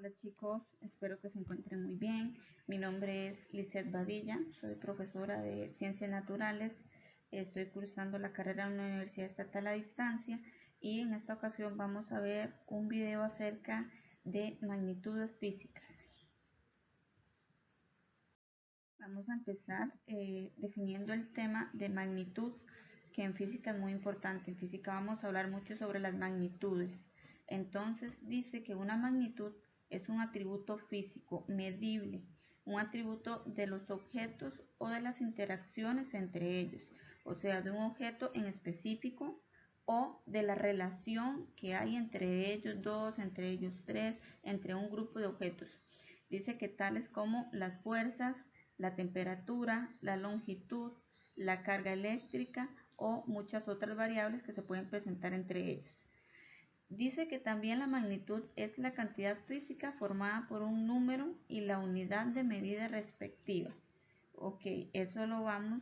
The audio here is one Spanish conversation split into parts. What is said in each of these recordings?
Hola chicos, espero que se encuentren muy bien. Mi nombre es Lizeth Badilla, soy profesora de Ciencias Naturales. Estoy cursando la carrera en la Universidad Estatal a Distancia y en esta ocasión vamos a ver un video acerca de magnitudes físicas. Vamos a empezar definiendo el tema de magnitud, que en física es muy importante. En física vamos a hablar mucho sobre las magnitudes. Entonces dice que una magnitud es un atributo físico medible, un atributo de los objetos o de las interacciones entre ellos, o sea, de un objeto en específico o de la relación que hay entre ellos dos, entre ellos tres, entre un grupo de objetos. Dice que tales como las fuerzas, la temperatura, la longitud, la carga eléctrica o muchas otras variables que se pueden presentar entre ellos. Dice que también la magnitud es la cantidad física formada por un número y la unidad de medida respectiva. Ok, eso lo vamos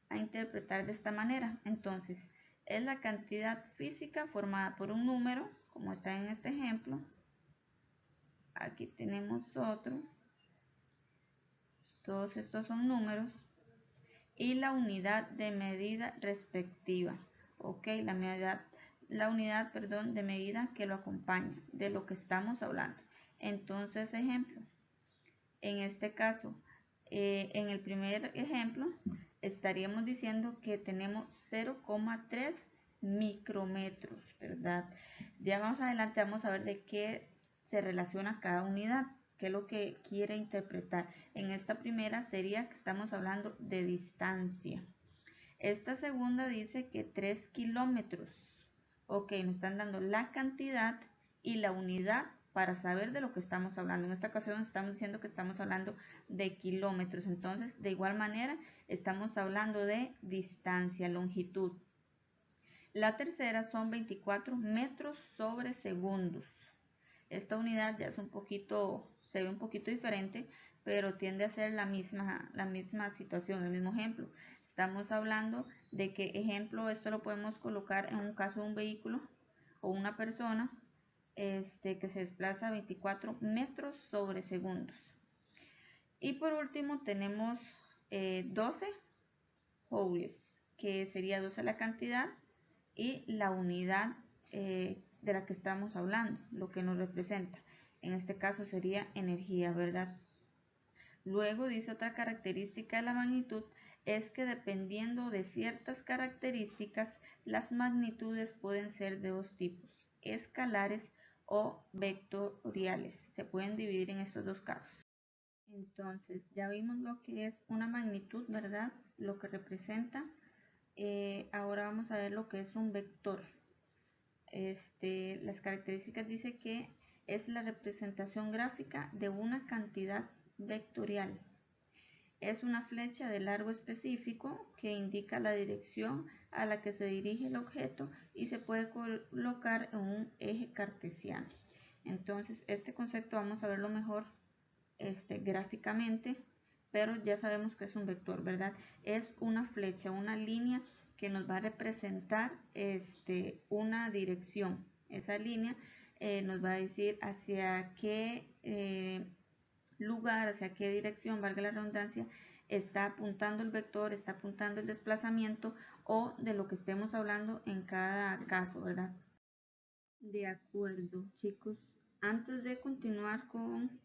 a interpretar de esta manera. Entonces, es la cantidad física formada por un número, como está en este ejemplo. Aquí tenemos otro. Todos estos son números. Y la unidad de medida respectiva. Ok, la unidad de medida que lo acompaña, de lo que estamos hablando. Entonces, ejemplo, en este caso, en el primer ejemplo, estaríamos diciendo que tenemos 0,3 micrómetros, ¿verdad? Ya más adelante vamos a ver de qué se relaciona cada unidad, qué es lo que quiere interpretar. En esta primera sería que estamos hablando de distancia. Esta segunda dice que 3 kilómetros. Ok, nos están dando la cantidad y la unidad para saber de lo que estamos hablando. En esta ocasión estamos diciendo que estamos hablando de kilómetros. Entonces, de igual manera, estamos hablando de distancia, longitud. La tercera son 24 metros sobre segundos. Esta unidad ya es se ve un poquito diferente, pero tiende a ser la misma situación, el mismo ejemplo. Estamos hablando de que, ejemplo, esto lo podemos colocar en un caso de un vehículo o una persona que se desplaza 24 metros sobre segundos. Y por último tenemos 12 joules, que sería 12 la cantidad y la unidad de la que estamos hablando, lo que nos representa. En este caso sería energía, ¿verdad? Luego dice otra característica de la magnitud es que dependiendo de ciertas características, las magnitudes pueden ser de dos tipos, escalares o vectoriales. Se pueden dividir en estos dos casos. Entonces, ya vimos lo que es una magnitud, ¿verdad? Lo que representa. Ahora vamos a ver lo que es un vector. Las características dice que es la representación gráfica de una cantidad vectorial. Es una flecha de largo específico que indica la dirección a la que se dirige el objeto y se puede colocar en un eje cartesiano. Entonces, este concepto vamos a verlo mejor gráficamente, pero ya sabemos que es un vector, ¿verdad? Es una flecha, una línea que nos va a representar una dirección. Esa línea nos va a decir hacia qué lugar, hacia qué dirección, valga la redundancia, está apuntando el vector, está apuntando el desplazamiento o de lo que estemos hablando en cada caso, ¿verdad? De acuerdo, chicos. Antes de continuar con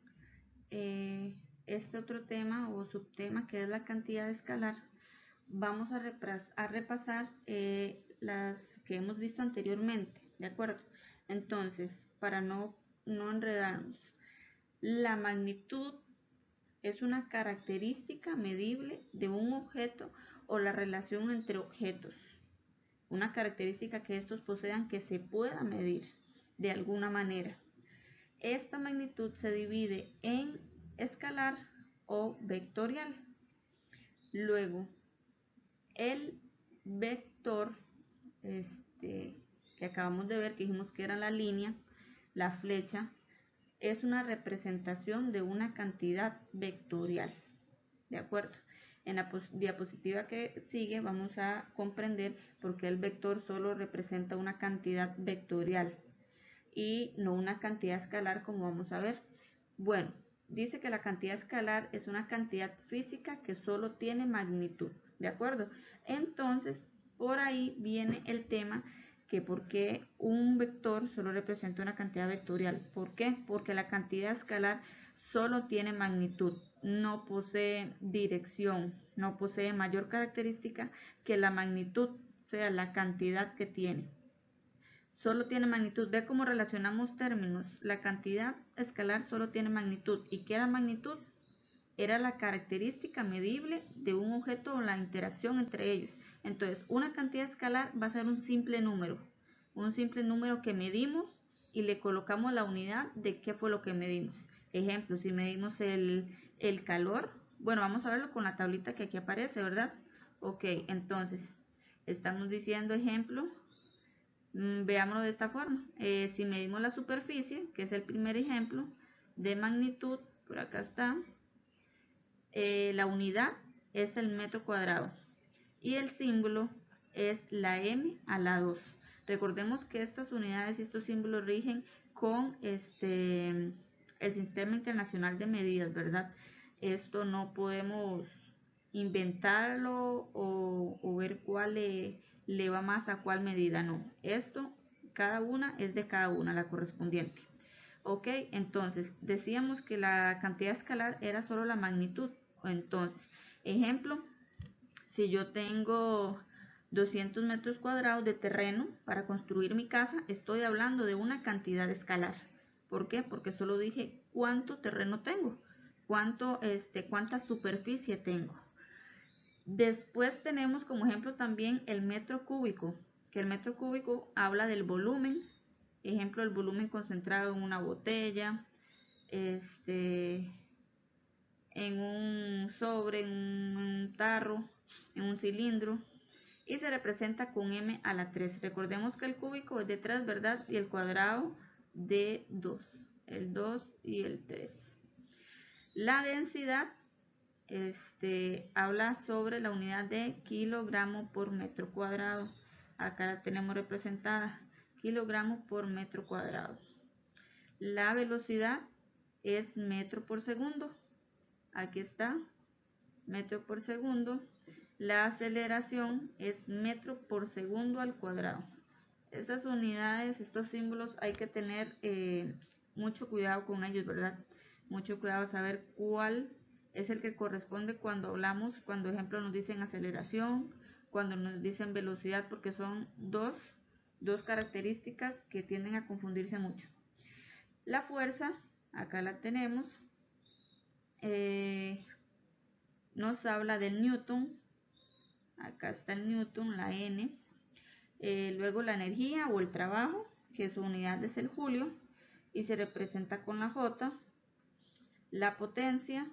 este otro tema o subtema que es la cantidad escalar, vamos a repasar las que hemos visto anteriormente, ¿de acuerdo? Entonces, para no enredarnos, la magnitud es una característica medible de un objeto o la relación entre objetos, una característica que estos posean que se pueda medir de alguna manera. Esta magnitud se divide en escalar o vectorial. Luego, el vector que acabamos de ver, que dijimos que era la línea, la flecha, es una representación de una cantidad vectorial. ¿De acuerdo? En la diapositiva que sigue vamos a comprender por qué el vector solo representa una cantidad vectorial y no una cantidad escalar, como vamos a ver. Bueno, dice que la cantidad escalar es una cantidad física que solo tiene magnitud, ¿de acuerdo? Entonces, por ahí viene el tema que por qué un vector solo representa una cantidad vectorial. ¿Por qué? Porque la cantidad escalar solo tiene magnitud, no posee dirección, no posee mayor característica que la magnitud, o sea, la cantidad que tiene. Solo tiene magnitud. Ve cómo relacionamos términos. La cantidad escalar solo tiene magnitud. ¿Y qué era magnitud? Era la característica medible de un objeto o la interacción entre ellos. Entonces, una cantidad escalar va a ser un simple número que medimos y le colocamos la unidad de qué fue lo que medimos. Ejemplo, si medimos el calor, bueno, vamos a verlo con la tablita que aquí aparece, ¿verdad? Ok, entonces, estamos diciendo ejemplo, veámoslo de esta forma. Si medimos la superficie, que es el primer ejemplo de magnitud, por acá está, la unidad es el metro cuadrado y el símbolo es la m a la 2. Recordemos que estas unidades y estos símbolos rigen con el Sistema Internacional de Medidas, ¿verdad? Esto no podemos inventarlo o ver cuál le va más a cuál medida, no. Esto, cada una es de cada una, la correspondiente. Ok, entonces decíamos que la cantidad escalar era solo la magnitud. Entonces, ejemplo, si yo tengo 200 metros cuadrados de terreno para construir mi casa, estoy hablando de una cantidad escalar. ¿Por qué? Porque solo dije cuánto terreno tengo, cuánta superficie tengo. Después tenemos como ejemplo también el metro cúbico, que el metro cúbico habla del volumen, ejemplo el volumen concentrado en una botella, este, en un sobre, en un tarro, en un cilindro, y se representa con m a la 3. Recordemos que el cúbico es de 3, ¿verdad? Y el cuadrado de 2, el 2 y el 3. La densidad habla sobre la unidad de kilogramo por metro cuadrado. Acá la tenemos representada, kilogramo por metro cuadrado. La velocidad es metro por segundo. Aquí está, metro por segundo. La aceleración es metro por segundo al cuadrado. Estas unidades, estos símbolos, hay que tener mucho cuidado con ellos, ¿verdad? Mucho cuidado saber cuál es el que corresponde cuando hablamos, cuando ejemplo nos dicen aceleración, cuando nos dicen velocidad, porque son dos características que tienden a confundirse mucho. La fuerza, acá la tenemos, nos habla del Newton, acá está el Newton, la N, luego la energía o el trabajo, que su unidad es el julio y se representa con la J, la potencia,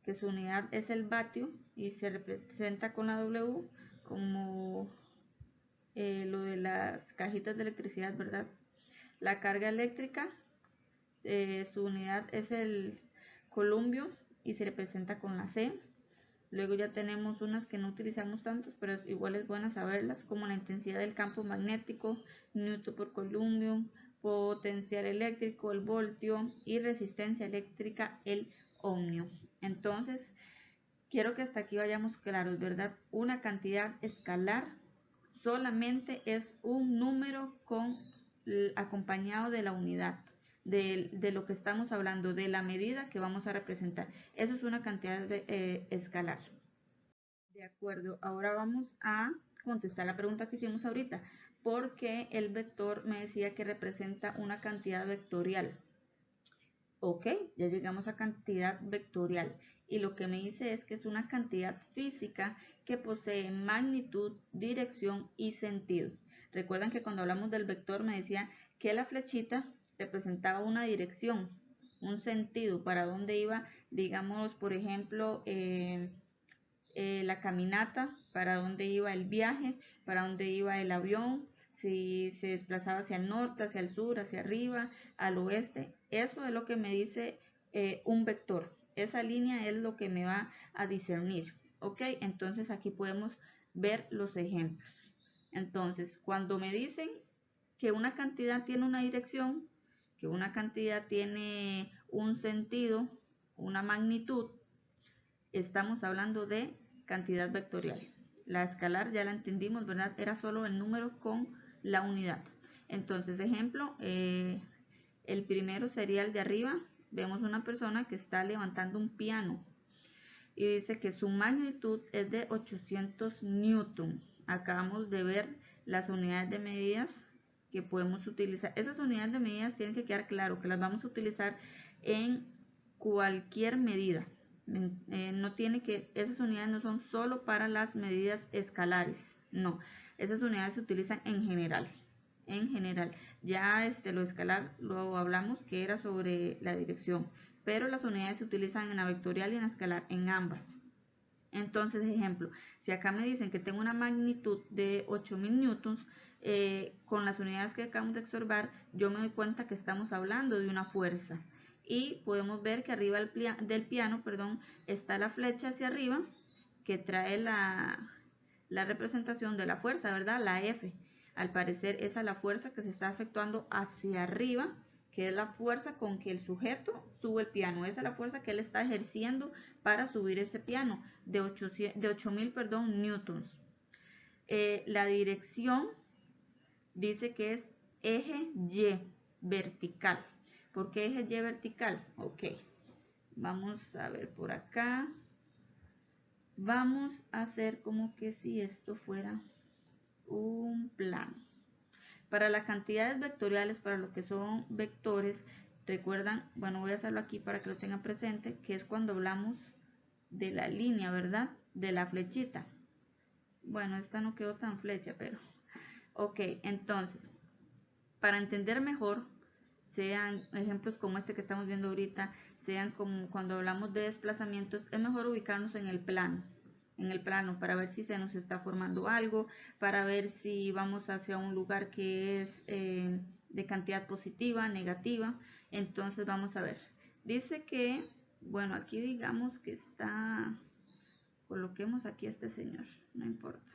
que su unidad es el vatio y se representa con la W, como lo de las cajitas de electricidad, ¿verdad? La carga eléctrica, su unidad es el columbio y se representa con la C. Luego ya tenemos unas que no utilizamos tantos, pero igual es buena saberlas, como la intensidad del campo magnético, Newton por columbio, potencial eléctrico, el voltio y resistencia eléctrica, el ohmio. Entonces, quiero que hasta aquí vayamos claros, ¿verdad? Una cantidad escalar solamente es un número acompañado de la unidad, de lo que estamos hablando, de la medida que vamos a representar. Eso es una cantidad escalar. De acuerdo, ahora vamos a contestar la pregunta que hicimos ahorita. ¿Por qué el vector me decía que representa una cantidad vectorial? Ok, ya llegamos a cantidad vectorial y lo que me dice es que es una cantidad física que posee magnitud, dirección y sentido. Recuerdan que cuando hablamos del vector me decía que la flechita representaba una dirección, un sentido, para dónde iba, digamos, por ejemplo, la caminata, para dónde iba el viaje, para dónde iba el avión, si se desplazaba hacia el norte, hacia el sur, hacia arriba, al oeste. Eso es lo que me dice un vector. Esa línea es lo que me va a discernir. ¿Ok? Entonces aquí podemos ver los ejemplos. Entonces, cuando me dicen que una cantidad tiene una dirección, que una cantidad tiene un sentido, una magnitud, estamos hablando de cantidad vectorial. La escalar ya la entendimos, ¿verdad? Era solo el número con la unidad. Entonces, ejemplo, el primero sería el de arriba. Vemos una persona que está levantando un piano y dice que su magnitud es de 800 newton. Acabamos de ver las unidades de medidas que podemos utilizar. Esas unidades de medidas tienen que quedar claro que las vamos a utilizar en cualquier medida. No tiene que, esas unidades no son solo para las medidas escalares, no, esas unidades se utilizan en general. En general, ya lo escalar lo hablamos que era sobre la dirección, pero las unidades se utilizan en la vectorial y en la escalar, en ambas. Entonces, ejemplo, si acá me dicen que tengo una magnitud de 8000 newtons, con las unidades que acabamos de observar, yo me doy cuenta que estamos hablando de una fuerza. Y podemos ver que arriba del piano, está la flecha hacia arriba, que trae la representación de la fuerza, ¿verdad? La F. Al parecer esa es la fuerza que se está efectuando hacia arriba, que es la fuerza con que el sujeto sube el piano. Esa es la fuerza que él está ejerciendo para subir ese piano de 8000 newtons. La dirección dice que es eje Y vertical. ¿Por qué eje Y vertical? Ok, vamos a ver por acá. Vamos a hacer como que si esto fuera un plano. Para las cantidades vectoriales, para lo que son vectores, recuerdan, bueno, voy a hacerlo aquí para que lo tengan presente, que es cuando hablamos de la línea, ¿verdad? De la flechita. Bueno, esta no quedó tan flecha, pero... Ok, entonces, para entender mejor, sean ejemplos como este que estamos viendo ahorita, sean como cuando hablamos de desplazamientos, es mejor ubicarnos en el plano para ver si se nos está formando algo, para ver si vamos hacia un lugar que es de cantidad positiva, negativa. Entonces vamos a ver, dice que, bueno, aquí digamos que está, coloquemos aquí a este señor, no importa,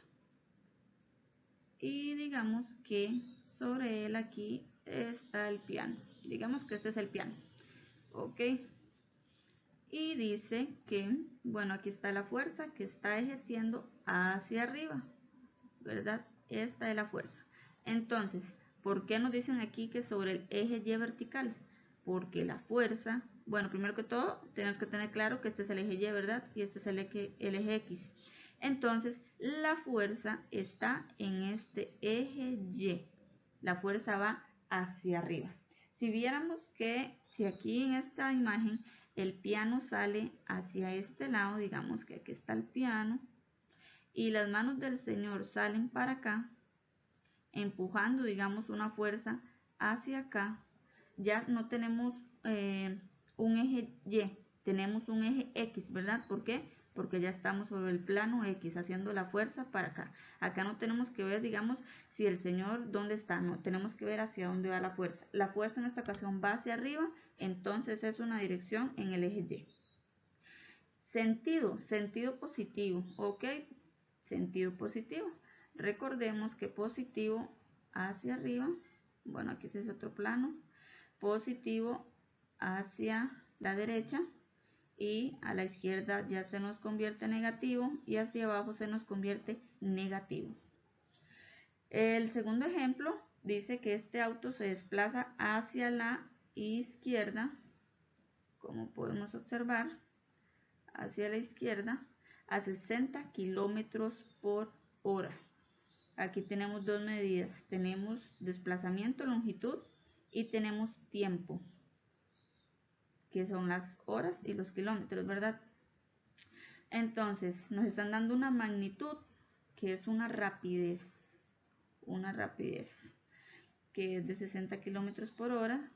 y digamos que sobre él aquí está el piano, digamos que este es el piano, ok. Y dice que, bueno, aquí está la fuerza que está ejerciendo hacia arriba, ¿verdad? Esta es la fuerza. Entonces, ¿por qué nos dicen aquí que sobre el eje Y vertical? Porque la fuerza, bueno, primero que todo, tenemos que tener claro que este es el eje Y, ¿verdad? Y este es el eje X. Entonces, la fuerza está en este eje Y. La fuerza va hacia arriba. Si viéramos que, si aquí en esta imagen el piano sale hacia este lado, digamos que aquí está el piano, y las manos del Señor salen para acá, empujando, digamos, una fuerza hacia acá, ya no tenemos un eje Y, tenemos un eje X, ¿verdad? ¿Por qué? Porque ya estamos sobre el plano X, haciendo la fuerza para acá. Acá no tenemos que ver, digamos, si el Señor, ¿dónde está? No, tenemos que ver hacia dónde va la fuerza. La fuerza en esta ocasión va hacia arriba, entonces es una dirección en el eje Y. Sentido positivo, ¿ok? Sentido positivo. Recordemos que positivo hacia arriba, bueno, aquí es otro plano, positivo hacia la derecha y a la izquierda ya se nos convierte negativo y hacia abajo se nos convierte negativo. El segundo ejemplo dice que este auto se desplaza hacia la izquierda, como podemos observar, hacia la izquierda a 60 kilómetros por hora. Aquí tenemos dos medidas, tenemos desplazamiento, longitud y tenemos tiempo, que son las horas y los kilómetros, ¿verdad? Entonces nos están dando una magnitud que es una rapidez que es de 60 kilómetros por hora.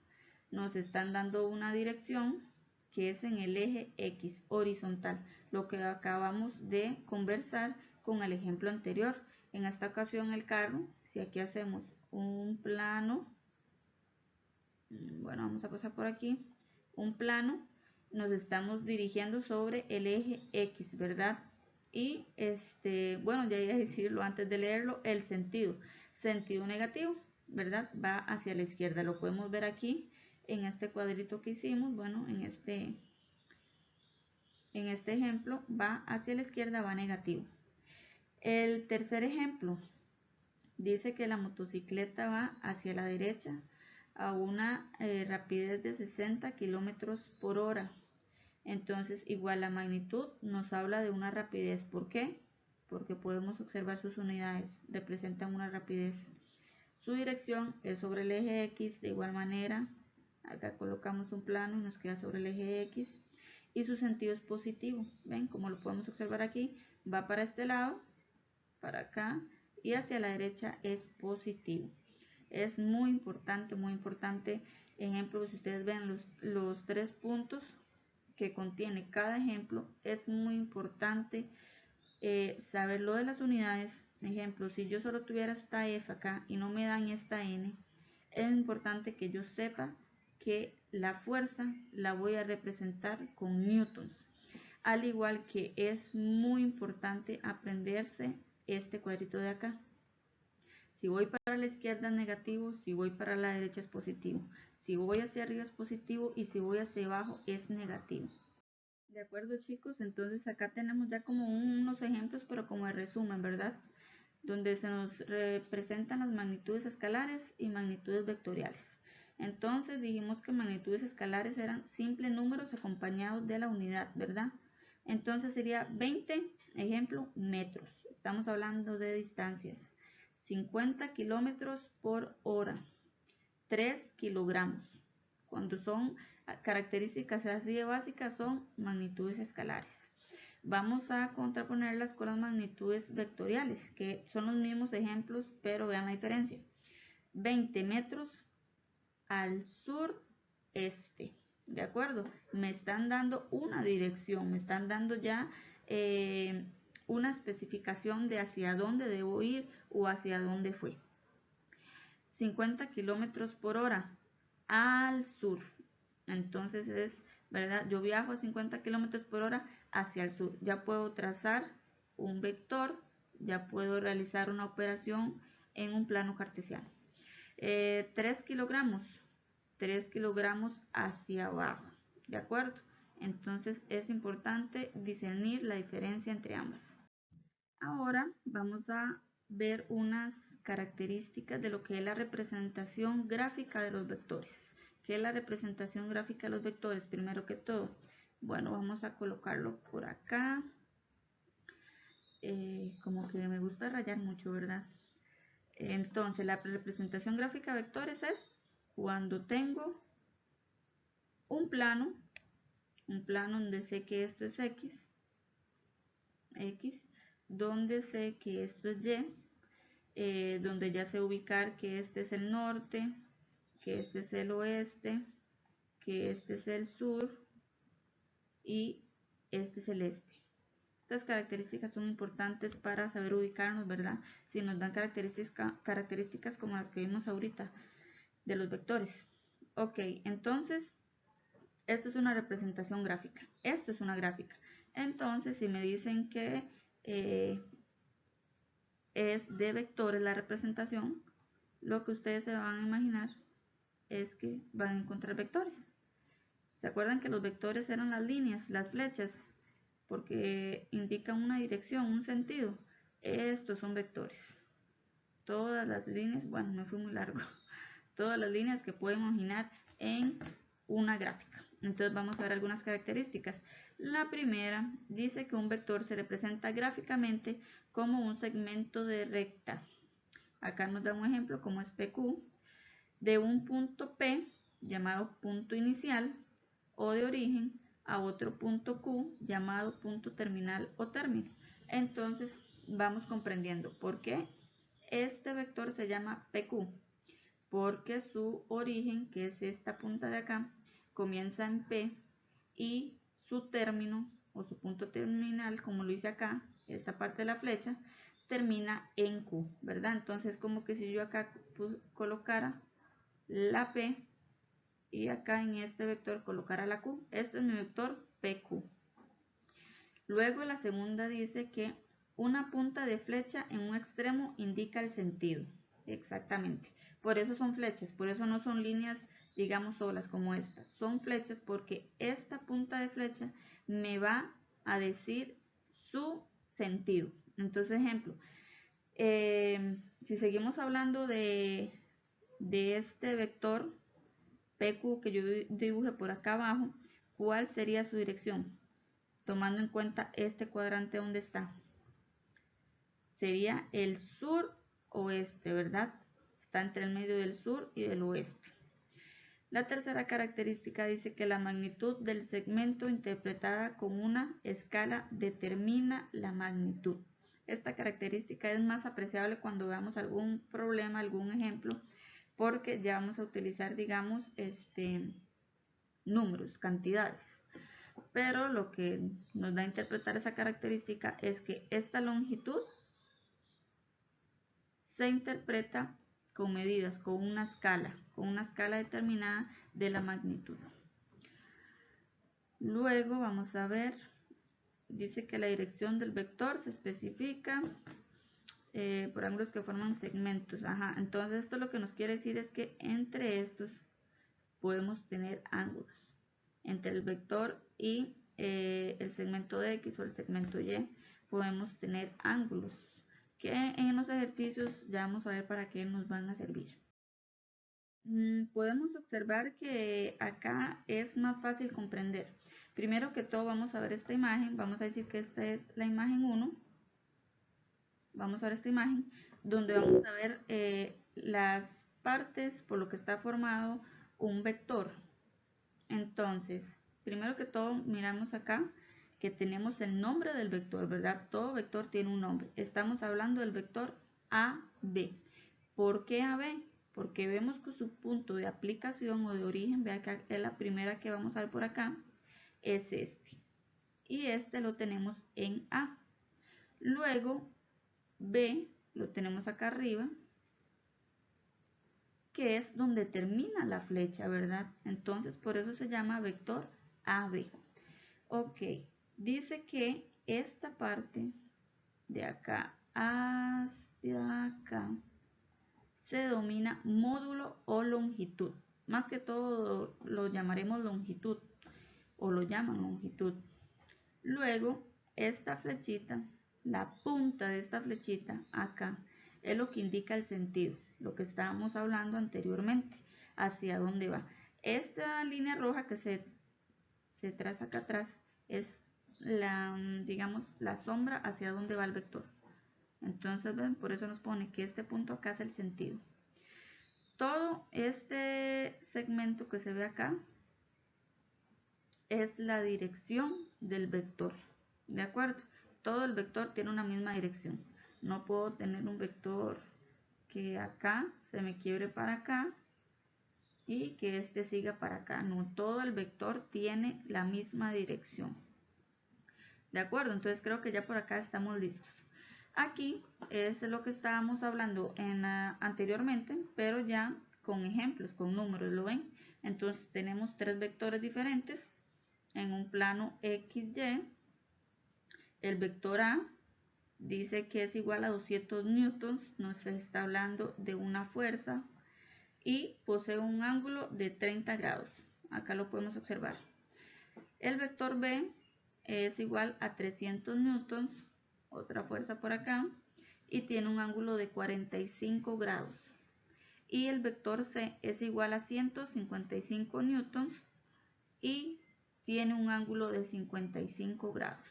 Nos están dando una dirección que es en el eje X horizontal, lo que acabamos de conversar con el ejemplo anterior. En esta ocasión el carro, si aquí hacemos un plano, bueno, vamos a pasar por aquí, un plano, nos estamos dirigiendo sobre el eje X, ¿verdad? Y bueno, ya iba a decirlo antes de leerlo, el sentido negativo, ¿verdad? Va hacia la izquierda, lo podemos ver aquí en este cuadrito que hicimos, bueno, en este ejemplo va hacia la izquierda, va negativo. El tercer ejemplo dice que la motocicleta va hacia la derecha a una rapidez de 60 kilómetros por hora. Entonces, igual la magnitud nos habla de una rapidez. ¿Por qué? Porque podemos observar sus unidades, representan una rapidez. Su dirección es sobre el eje X, de igual manera, acá colocamos un plano y nos queda sobre el eje X. Y su sentido es positivo, ¿ven? Como lo podemos observar aquí, va para este lado, para acá, y hacia la derecha es positivo. Es muy importante, ejemplo, si ustedes ven los 3 puntos que contiene cada ejemplo, es muy importante saber lo de las unidades. Ejemplo, si yo solo tuviera esta F acá y no me dan esta N, es importante que yo sepa que la fuerza la voy a representar con newtons. Al igual que es muy importante aprenderse este cuadrito de acá. Si voy para la izquierda es negativo, si voy para la derecha es positivo. Si voy hacia arriba es positivo y si voy hacia abajo es negativo. De acuerdo, chicos, entonces acá tenemos ya como unos ejemplos, pero como de resumen, ¿verdad? Donde se nos representan las magnitudes escalares y magnitudes vectoriales. Entonces dijimos que magnitudes escalares eran simples números acompañados de la unidad, ¿verdad? Entonces sería 20, ejemplo, metros. Estamos hablando de distancias. 50 kilómetros por hora. 3 kilogramos. Cuando son características así de básicas son magnitudes escalares. Vamos a contraponerlas con las magnitudes vectoriales, que son los mismos ejemplos, pero vean la diferencia. 20 metros al sureste. ¿De acuerdo? Me están dando una dirección, me están dando ya una especificación de hacia dónde debo ir o hacia dónde fue. 50 kilómetros por hora al sur. Entonces es, ¿verdad? Yo viajo a 50 kilómetros por hora hacia el sur. Ya puedo trazar un vector, ya puedo realizar una operación en un plano cartesiano. 3 kilogramos, 3 kilogramos hacia abajo, ¿de acuerdo? Entonces es importante discernir la diferencia entre ambas. Ahora vamos a ver unas características de lo que es la representación gráfica de los vectores. ¿Qué es la representación gráfica de los vectores? Primero que todo, bueno, vamos a colocarlo por acá. Como que me gusta rayar mucho, ¿verdad? Entonces, la representación gráfica de vectores es cuando tengo un plano donde sé que esto es X, donde sé que esto es Y, donde ya sé ubicar que este es el norte, que este es el oeste, que este es el sur y este es el este. Estas características son importantes para saber ubicarnos, ¿verdad? Si nos dan características como las que vimos ahorita de los vectores. Ok, entonces, esto es una representación gráfica. Esto es una gráfica. Entonces, si me dicen que es de vectores la representación, lo que ustedes se van a imaginar es que van a encontrar vectores. ¿Se acuerdan que los vectores eran las líneas, las flechas? Porque indican una dirección, un sentido. Estos son vectores. Todas las líneas, bueno, me fui muy largo. Todas las líneas que pueden imaginar en una gráfica. Entonces vamos a ver algunas características. La primera dice que un vector se representa gráficamente como un segmento de recta. Acá nos da un ejemplo como es PQ, de un punto P, llamado punto inicial o de origen, a otro punto Q, llamado punto terminal o término. Entonces vamos comprendiendo por qué este vector se llama PQ. Porque su origen, que es esta punta de acá, comienza en P y su término o su punto terminal, como lo hice acá, esta parte de la flecha, termina en Q, ¿verdad? Entonces como que si yo acá colocara la P y acá en este vector colocara la Q, este es mi vector PQ. Luego la segunda dice que una punta de flecha en un extremo indica el sentido. Exactamente. Por eso son flechas, por eso no son líneas digamos solas como esta, son flechas porque esta punta de flecha me va a decir su sentido. Entonces, ejemplo, si seguimos hablando de este vector PQ que yo dibuje por acá abajo, ¿cuál sería su dirección? Tomando en cuenta este cuadrante donde está. Sería el sur-oeste, ¿verdad? Está entre el medio del sur y del oeste. La tercera característica dice que la magnitud del segmento interpretada con una escala determina la magnitud. Esta característica es más apreciable cuando veamos algún problema, algún ejemplo, porque ya vamos a utilizar, digamos, números, cantidades. Pero lo que nos da a interpretar esa característica es que esta longitud se interpreta con medidas, con una escala determinada de la magnitud. Luego vamos a ver, dice que la dirección del vector se especifica por ángulos que forman segmentos. Ajá, entonces esto lo que nos quiere decir es que entre estos podemos tener ángulos. Entre el vector y el segmento de X o el segmento Y podemos tener ángulos que en los ejercicios ya vamos a ver para qué nos van a servir. Podemos observar que acá es más fácil comprender. Primero que todo vamos a ver esta imagen, vamos a decir que esta es la imagen 1. Vamos a ver esta imagen donde vamos a ver las partes por lo que está formado un vector. Entonces, primero que todo miramos acá que tenemos el nombre del vector, ¿verdad? Todo vector tiene un nombre. Estamos hablando del vector AB. ¿Por qué AB? Porque vemos que su punto de aplicación o de origen, vea que es la primera que vamos a ver por acá, es este. Y este lo tenemos en A. Luego, B lo tenemos acá arriba, que es donde termina la flecha, ¿verdad? Entonces, por eso se llama vector AB. Ok, dice que esta parte de acá hacia acá se denomina módulo o longitud. Más que todo lo llamaremos longitud o lo llaman longitud. Luego, esta flechita, la punta de esta flechita acá, es lo que indica el sentido, lo que estábamos hablando anteriormente, hacia dónde va. Esta línea roja que se traza acá atrás es la, digamos, la sombra hacia dónde va el vector. Entonces, ¿ven? Por eso nos pone que este punto acá es el sentido. Todo este segmento que se ve acá es la dirección del vector, ¿de acuerdo? Todo el vector tiene una misma dirección. No puedo tener un vector que acá se me quiebre para acá y que este siga para acá. No, todo el vector tiene la misma dirección. ¿De acuerdo? Entonces creo que ya por acá estamos listos. Aquí es lo que estábamos hablando anteriormente, pero ya con ejemplos, con números, ¿lo ven? Entonces tenemos tres vectores diferentes en un plano XY. El vector A dice que es igual a 200 newtons, nos está hablando de una fuerza y posee un ángulo de 30 grados. Acá lo podemos observar. El vector B es igual a 300 newtons, otra fuerza por acá, y tiene un ángulo de 45 grados. Y el vector C es igual a 155 newtons y tiene un ángulo de 55 grados.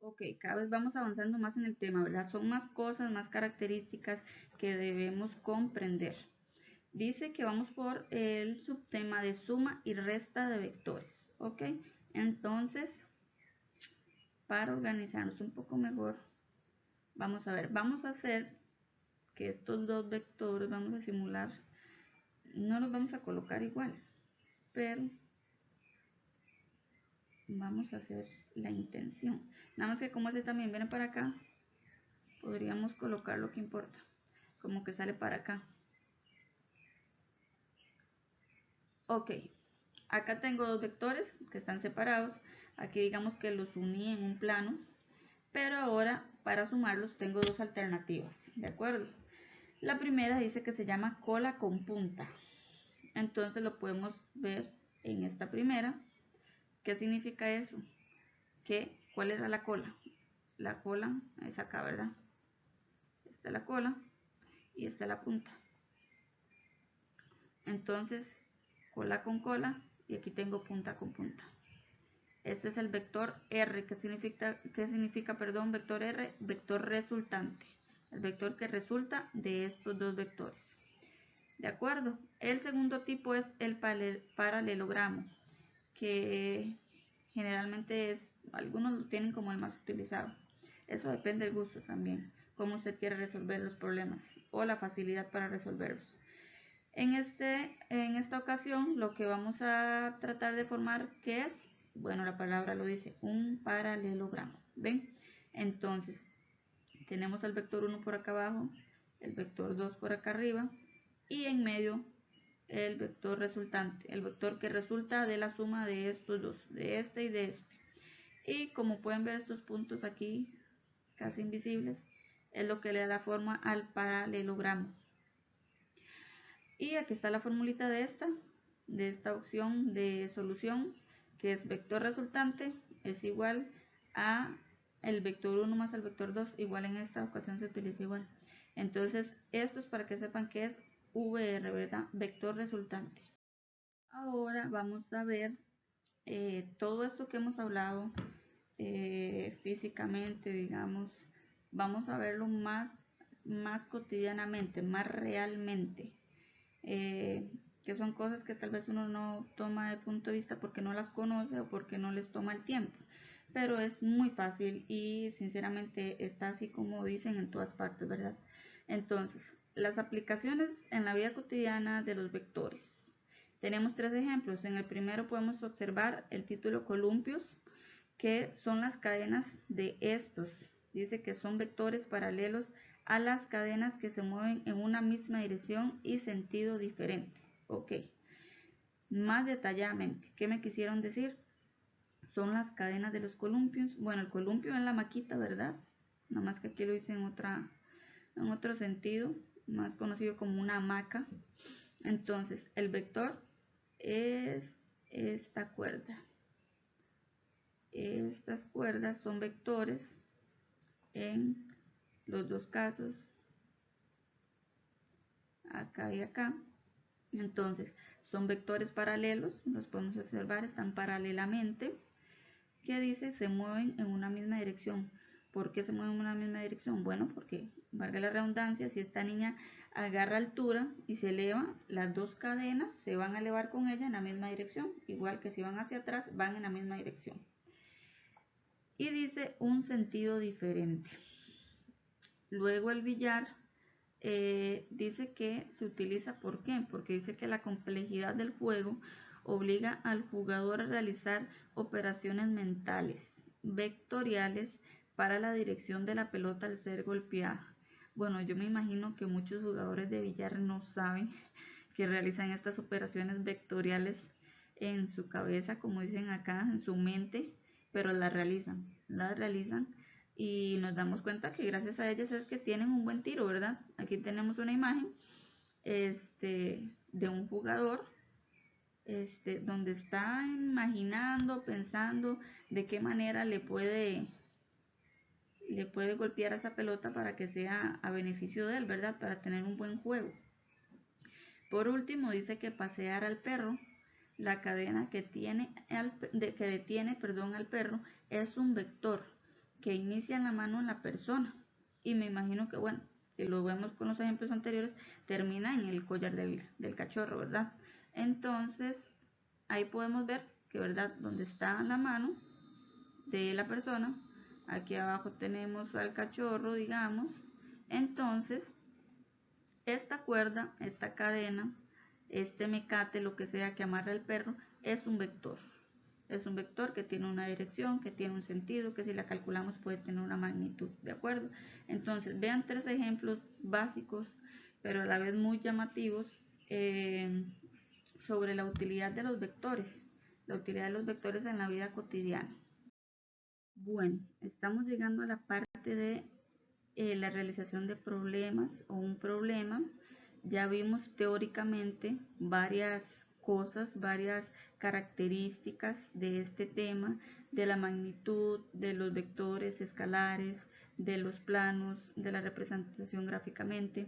Ok, cada vez vamos avanzando más en el tema, ¿verdad? Son más cosas, más características que debemos comprender. Dice que vamos por el subtema de suma y resta de vectores, ¿ok? Entonces, para organizarnos un poco mejor, vamos a ver, vamos a hacer que estos dos vectores, vamos a simular, no los vamos a colocar igual, pero vamos a hacer la intención. Nada más que como este también viene para acá, podríamos colocar lo que importa, como que sale para acá. Ok, acá tengo dos vectores que están separados. Aquí digamos que los uní en un plano, pero ahora para sumarlos tengo dos alternativas, ¿de acuerdo? La primera dice que se llama cola con punta. Entonces lo podemos ver en esta primera. ¿Qué significa eso? ¿Cuál era la cola? La cola es acá, ¿verdad? Esta es la cola y esta es la punta. Entonces, cola con cola y aquí tengo punta con punta. Este es el vector R. ¿Qué significa, vector R? Vector resultante. El vector que resulta de estos dos vectores. ¿De acuerdo? El segundo tipo es el paralelogramo, que generalmente algunos lo tienen como el más utilizado. Eso depende del gusto también, cómo usted quiere resolver los problemas o la facilidad para resolverlos. En esta ocasión lo que vamos a tratar de formar, ¿qué es? Bueno, la palabra lo dice, un paralelogramo. ¿Ven? Entonces, tenemos el vector 1 por acá abajo, el vector 2 por acá arriba y en medio el vector resultante, el vector que resulta de la suma de estos dos, de este y de este. Y como pueden ver, estos puntos aquí, casi invisibles, es lo que le da la forma al paralelogramo. Y aquí está la formulita de esta opción de solución, que es vector resultante es igual a el vector 1 más el vector 2, igual en esta ocasión se utiliza igual. Entonces, esto es para que sepan que es VR, ¿verdad? Vector resultante. Ahora vamos a ver todo esto que hemos hablado físicamente, digamos, vamos a verlo más cotidianamente, más realmente. Que son cosas que tal vez uno no toma de punto de vista porque no las conoce o porque no les toma el tiempo, pero es muy fácil y sinceramente está así como dicen en todas partes, ¿verdad? Entonces, las aplicaciones en la vida cotidiana de los vectores. Tenemos tres ejemplos. En el primero podemos observar el título columpios, que son las cadenas de estos. Dice que son vectores paralelos a las cadenas que se mueven en una misma dirección y sentido diferente. Ok, más detalladamente, ¿qué me quisieron decir? Son las cadenas de los columpios. Bueno, el columpio es la maquita, ¿verdad? Nada más que aquí lo hice en otro sentido, más conocido como una hamaca. Entonces, el vector es esta cuerda. Estas cuerdas son vectores en los dos casos, acá y acá. Entonces, son vectores paralelos, los podemos observar, están paralelamente, que dice se mueven en una misma dirección. ¿Por qué se mueven en una misma dirección? Bueno, porque, valga la redundancia, si esta niña agarra altura y se eleva, las dos cadenas se van a elevar con ella en la misma dirección, igual que si van hacia atrás, van en la misma dirección. Y dice un sentido diferente. Luego el billar dice que se utiliza, ¿por qué? Porque dice que la complejidad del juego obliga al jugador a realizar operaciones mentales, vectoriales, para la dirección de la pelota al ser golpeada. Bueno, yo me imagino que muchos jugadores de billar no saben que realizan estas operaciones vectoriales en su cabeza, como dicen acá, en su mente, pero las realizan y nos damos cuenta que gracias a ellas es que tienen un buen tiro, ¿verdad? Aquí tenemos una imagen de un jugador donde está imaginando, pensando de qué manera le puede golpear a esa pelota para que sea a beneficio de él, ¿verdad? Para tener un buen juego. Por último, dice que pasear al perro, la cadena que detiene al perro, es un vector que inicia en la mano en la persona. Y me imagino que, bueno, si lo vemos con los ejemplos anteriores, termina en el collar del cachorro, ¿verdad? Entonces, ahí podemos ver que, ¿verdad? Donde está la mano de la persona, aquí abajo tenemos al cachorro, digamos. Entonces, esta cuerda, esta cadena, este mecate, lo que sea que amarra el perro, es un vector. Es un vector que tiene una dirección, que tiene un sentido, que si la calculamos puede tener una magnitud, ¿de acuerdo? Entonces, vean tres ejemplos básicos, pero a la vez muy llamativos, sobre la utilidad de los vectores. La utilidad de los vectores en la vida cotidiana. Bueno, estamos llegando a la parte de la realización de problemas o un problema ya vimos teóricamente varias cosas, varias características de este tema, de la magnitud, de los vectores escalares, de los planos, de la representación gráficamente.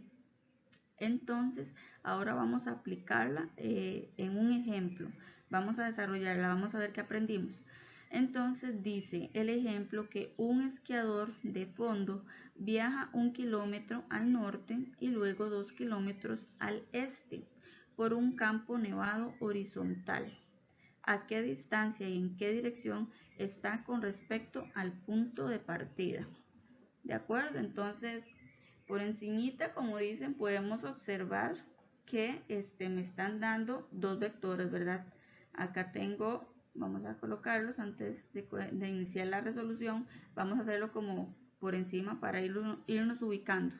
Entonces, ahora vamos a aplicarla en un ejemplo. Vamos a desarrollarla, vamos a ver qué aprendimos. Entonces dice el ejemplo que un esquiador de fondo viaja 1 kilómetro al norte y luego 2 kilómetros al este por un campo nevado horizontal. ¿A qué distancia y en qué dirección está con respecto al punto de partida? ¿De acuerdo? Entonces, por encimita, como dicen, podemos observar que me están dando dos vectores, ¿verdad? Acá tengo, vamos a colocarlos antes de iniciar la resolución, vamos a hacerlo como por encima para irnos ubicando.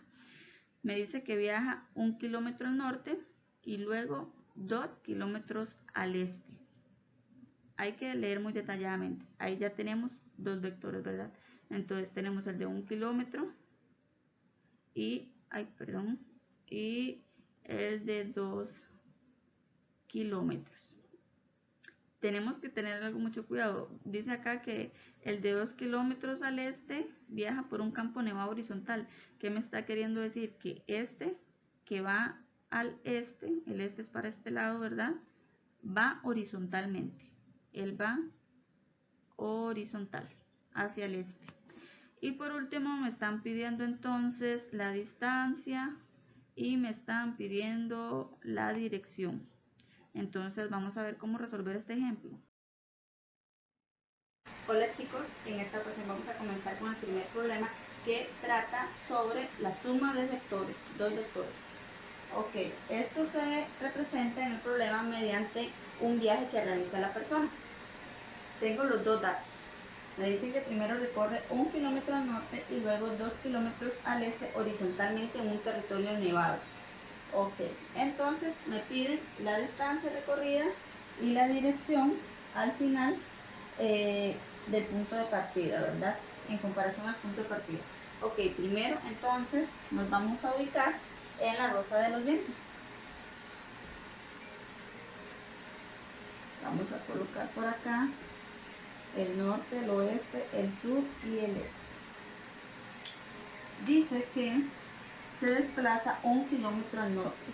Me dice que viaja 1 kilómetro al norte y luego 2 kilómetros al este. Hay que leer muy detalladamente. Ahí ya tenemos dos vectores, ¿verdad? Entonces tenemos el de 1 kilómetro y el de 2 kilómetros. Tenemos que tener algo mucho cuidado. Dice acá que el de 2 kilómetros al este viaja por un campo nevado horizontal. ¿Qué me está queriendo decir? Que este que va al este, el este es para este lado, ¿verdad? Va horizontalmente. Él va horizontal hacia el este. Y por último me están pidiendo entonces la distancia y me están pidiendo la dirección. Entonces vamos a ver cómo resolver este ejemplo. Hola chicos, en esta ocasión vamos a comenzar con el primer problema que trata sobre la suma de vectores, dos vectores. Ok, esto se representa en el problema mediante un viaje que realiza la persona. Tengo los dos datos. Me dicen que primero recorre 1 kilómetro al norte y luego 2 kilómetros al este horizontalmente en un territorio nevado. Ok, entonces me piden la distancia recorrida y la dirección al final del punto de partida, ¿verdad? En comparación al punto de partida. Ok, primero entonces nos vamos a ubicar en la rosa de los vientos. Vamos a colocar por acá el norte, el oeste, el sur y el este. Dice que se desplaza 1 kilómetro al norte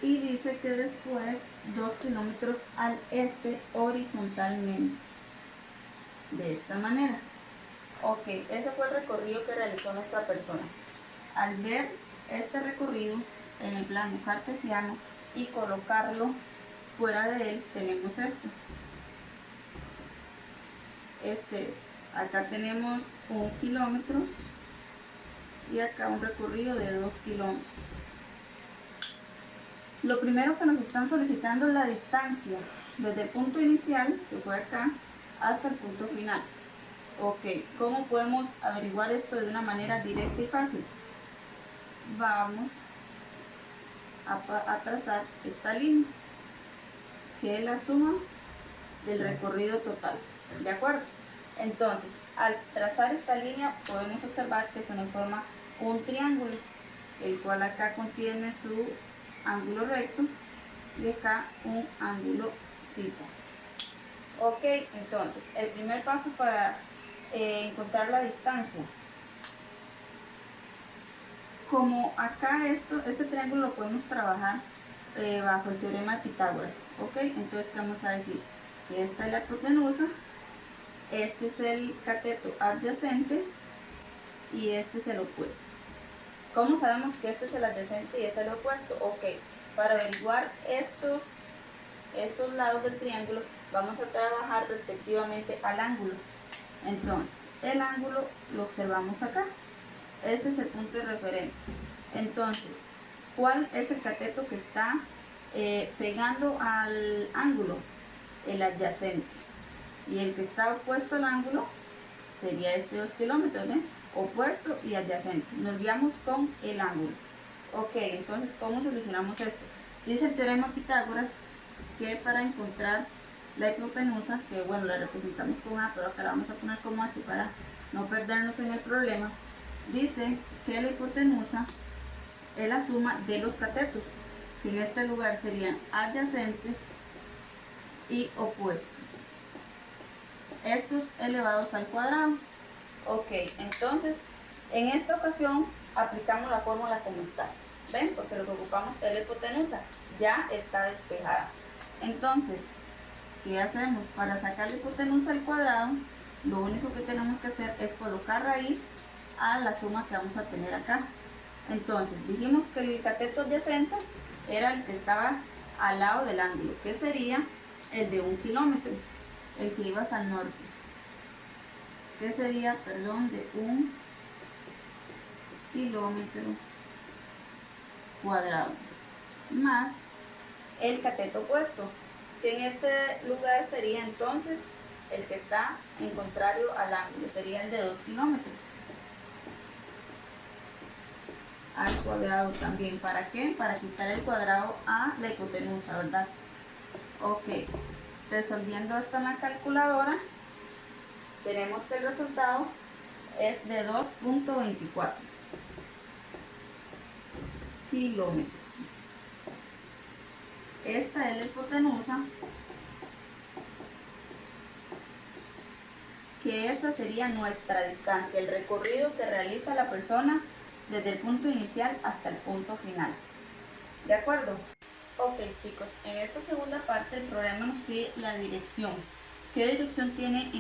y dice que después 2 kilómetros al este horizontalmente, de esta manera. Ok, ese fue el recorrido que realizó nuestra persona. Al ver este recorrido en el plano cartesiano y colocarlo fuera de él, tenemos esto. Acá tenemos 1 kilómetro y acá un recorrido de 2 kilómetros. Lo primero que nos están solicitando es la distancia desde el punto inicial, que fue acá, hasta el punto final. Ok, ¿cómo podemos averiguar esto de una manera directa y fácil? Vamos a trazar esta línea, que es la suma del recorrido total. ¿De acuerdo? Entonces, al trazar esta línea podemos observar que se nos forma un triángulo, el cual acá contiene su ángulo recto y acá un ángulo cita. Ok, entonces, el primer paso para encontrar la distancia. Como acá este triángulo lo podemos trabajar bajo el teorema de Pitágoras. Ok, entonces vamos a decir que esta es la hipotenusa, este es el cateto adyacente y este es el opuesto. ¿Cómo sabemos que este es el adyacente y este es el opuesto? Ok, para averiguar estos lados del triángulo vamos a trabajar respectivamente al ángulo. Entonces, el ángulo lo observamos acá. Este es el punto de referencia. Entonces, ¿cuál es el cateto que está pegando al ángulo? El adyacente. Y el que está opuesto al ángulo sería este 2 kilómetros, ¿ven? Opuesto y adyacente. Nos guiamos con el ángulo. Ok, entonces, ¿cómo solucionamos esto? Dice el teorema de Pitágoras que para encontrar la hipotenusa, que bueno, la representamos con A, pero acá la vamos a poner como H para no perdernos en el problema, dice que la hipotenusa es la suma de los catetos, que en este lugar serían adyacentes y opuestos. Estos elevados al cuadrado. Ok, entonces en esta ocasión aplicamos la fórmula como está. ¿Ven? Porque lo que ocupamos es la hipotenusa. Ya está despejada. Entonces, ¿qué hacemos? Para sacar la hipotenusa al cuadrado, lo único que tenemos que hacer es colocar raíz a la suma que vamos a tener acá. Entonces, dijimos que el cateto adyacente era el que estaba al lado del ángulo, que sería el de 1 kilómetro, el que iba hacia el norte, que sería, perdón, de 1 kilómetro cuadrado, más el cateto opuesto, que en este lugar sería entonces el que está en contrario al ángulo, sería el de 2 kilómetros al cuadrado también. ¿Para qué? Para quitar el cuadrado a la hipotenusa, ¿verdad? Ok, resolviendo esto en la calculadora, tenemos que el resultado es de 2.24 kilómetros. Esta es la hipotenusa, que esta sería nuestra distancia, el recorrido que realiza la persona desde el punto inicial hasta el punto final. ¿De acuerdo? Ok, chicos, en esta segunda parte del programa nos pide la dirección. ¿Qué dirección tiene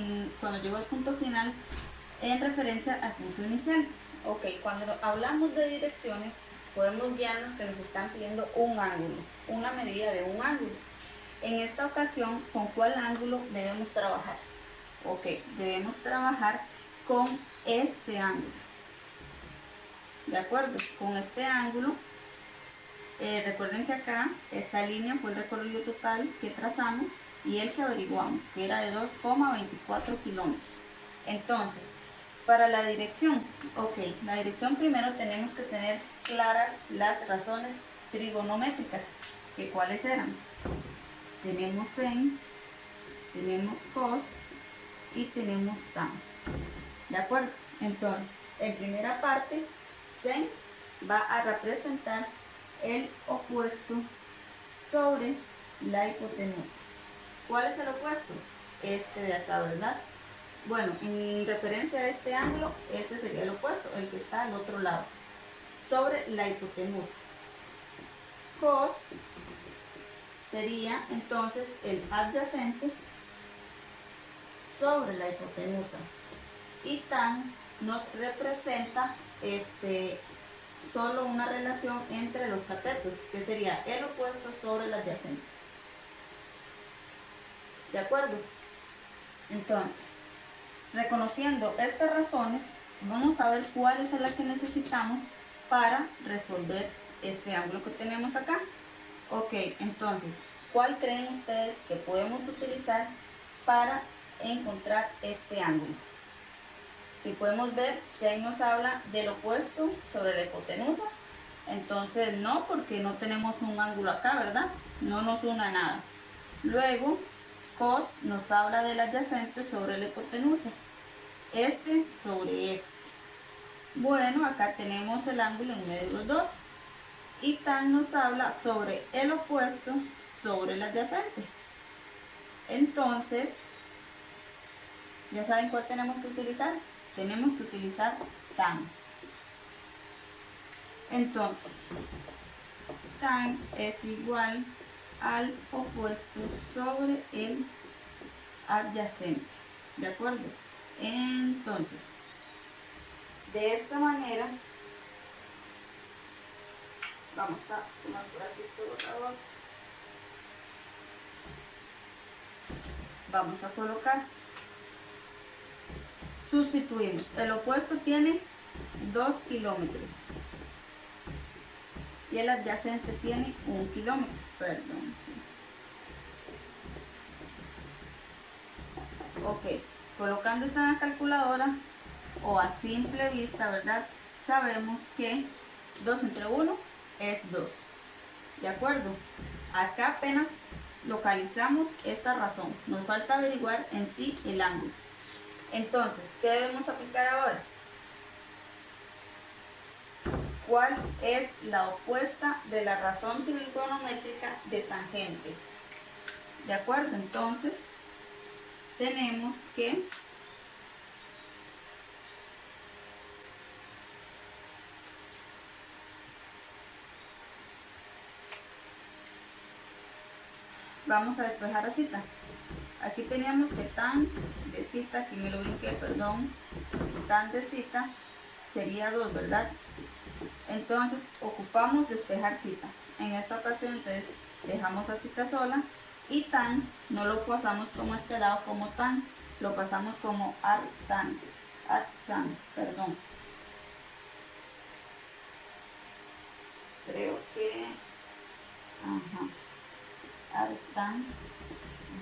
cuando llego al punto final en referencia al punto inicial? Ok, cuando hablamos de direcciones, podemos guiarnos que nos están pidiendo un ángulo, una medida de un ángulo. En esta ocasión, ¿con cuál ángulo debemos trabajar? Ok, debemos trabajar con este ángulo. ¿De acuerdo? Con este ángulo. Recuerden que acá esta línea fue el recorrido total que trazamos y el que averiguamos, que era de 2,24 kilómetros. Entonces, para la dirección, ok, la dirección primero tenemos que tener claras las razones trigonométricas, que cuáles eran. Tenemos sin, tenemos cos y tenemos tan. ¿De acuerdo? Entonces, en primera parte, sin va a representar el opuesto sobre la hipotenusa. ¿Cuál es el opuesto? Este de acá, ¿verdad? Bueno, en referencia a este ángulo, este sería el opuesto, el que está al otro lado, sobre la hipotenusa. Cos sería entonces el adyacente sobre la hipotenusa. Y tan nos representa solo una relación entre los catetos, que sería el opuesto sobre el adyacente. ¿De acuerdo? Entonces, reconociendo estas razones, vamos a ver cuál es la que necesitamos para resolver este ángulo que tenemos acá. Ok, entonces, ¿cuál creen ustedes que podemos utilizar para encontrar este ángulo? Si podemos ver, si ahí nos habla del opuesto sobre la hipotenusa, entonces no, porque no tenemos un ángulo acá, ¿verdad? No nos une nada. Luego, cos nos habla del adyacente sobre la hipotenusa, este sobre este. Bueno, acá tenemos el ángulo en medio de los dos. Y tan nos habla sobre el opuesto sobre el adyacente. Entonces, ¿ya saben cuál tenemos que utilizar? Tenemos que utilizar tan. Entonces, tan es igual al opuesto sobre el adyacente. ¿De acuerdo? Entonces, de esta manera, vamos a tomar por aquí este borrador. Vamos a colocar. Sustituimos. El opuesto tiene 2 kilómetros. Y el adyacente tiene 1 kilómetro. Perdón. Ok. Colocando esto en la calculadora o a simple vista, ¿verdad? Sabemos que 2 entre 1 es 2. ¿De acuerdo? Acá apenas localizamos esta razón. Nos falta averiguar en sí el ángulo. Entonces, ¿qué debemos aplicar ahora? ¿Cuál es la opuesta de la razón trigonométrica de tangente? ¿De acuerdo? Entonces, tenemos que vamos a despejar a cita. Aquí teníamos que tan de cita, aquí me lo brinqué, perdón, tan de cita sería 2, ¿verdad? Entonces ocupamos despejar cita. En esta ocasión entonces dejamos a cita sola y tan no lo pasamos como este lado como tan, lo pasamos como artan, perdón. Creo que artan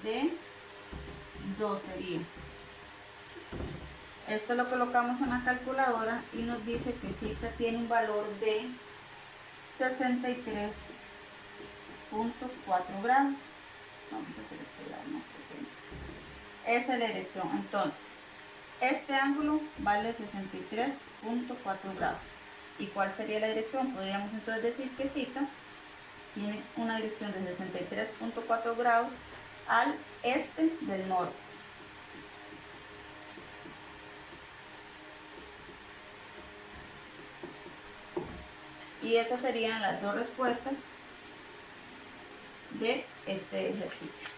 de 2 sería. Esto lo colocamos en la calculadora y nos dice que cita tiene un valor de 63.4 grados. Vamos a hacer este lado más pequeño. Esa es la dirección. Entonces, este ángulo vale 63.4 grados. ¿Y cuál sería la dirección? Podríamos entonces decir que cita tiene una dirección de 63.4 grados al este del norte. Y esas serían las dos respuestas de este ejercicio.